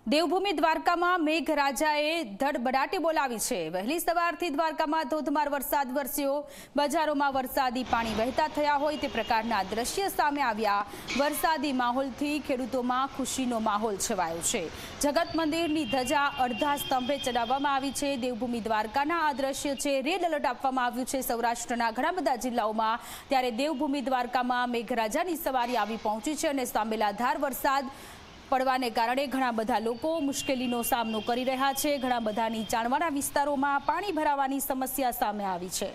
દેવભૂમિ દ્વારકામાં મેઘરાજાએ ધડબડાટી બોલાવી છે। વહેલી સવારથી દ્વારકામાં ધોધમાર વરસાદ વરસ્યો। બજારોમાં વરસાદી પાણી વહેતા થયા હોય તે પ્રકારના દ્રશ્ય સામે આવ્યા। વરસાદી માહોલથી ખેડૂતોમાં ખુશીનો માહોલ છવાયો છે। જગત મંદિરની ધજા અડધા સ્તંભે ચડાવવામાં આવી છે। દેવભૂમિ દ્વારકાના આ દ્રશ્ય છે। રેડ એલર્ટ આપવામાં આવ્યું છે સૌરાષ્ટ્રના ઘણા બધા જિલ્લાઓમાં। ત્યારે દેવભૂમિ દ્વારકામાં મેઘરાજાની સવારી આવી પહોંચી છે અને સાંબેલાધાર વરસાદ પડવાને કારણે ઘણા બધા લોકો મુશ્કેલીનો સામનો કરી રહ્યા છે। ઘણા બધા નીચાણવાળા વિસ્તારોમાં પાણી ભરાવાની સમસ્યા સામે આવી છે।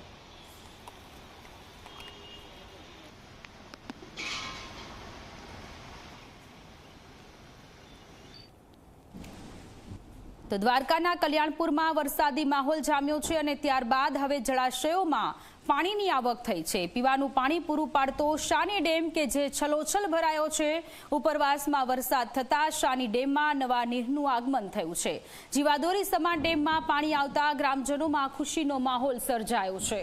તો દ્વારકાના કલ્યાણપુરમાં વરસાદી માહોલ જામ્યો છે અને ત્યારબાદ હવે જળાશયોમાં પાણીની આવક થઈ છે। પીવાનું પાણી પૂરું પાડતો શાની ડેમ કે જે છલોછલ ભરાયો છે। ઉપરવાસમાં વરસાદ થતા શાની ડેમમાં નવા નીરનું આગમન થયું છે। જીવાદોરી સમાન ડેમમાં પાણી આવતા ગ્રામજનોમાં ખુશીનો માહોલ સર્જાયો છે।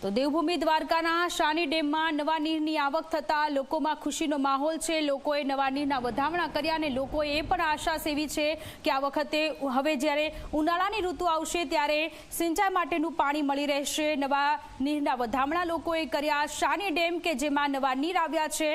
તો દેવભૂમિ દ્વારકાના શાની ડેમમાં નવા નીરની આવક થતા લોકોમાં ખુશીનો માહોલ છે। લોકોએ નવા નીરના વધામણા કર્યા અને લોકોએ એ પણ આશા સેવી છે કે આ વખતે હવે જ્યારે ઉનાળાની ઋતુ આવશે ત્યારે સિંચાઈ માટેનું પાણી મળી રહેશે। નવા નીરના વધામણા લોકોએ કર્યા। શાની ડેમ કે જેમાં નવા નીર આવ્યા છે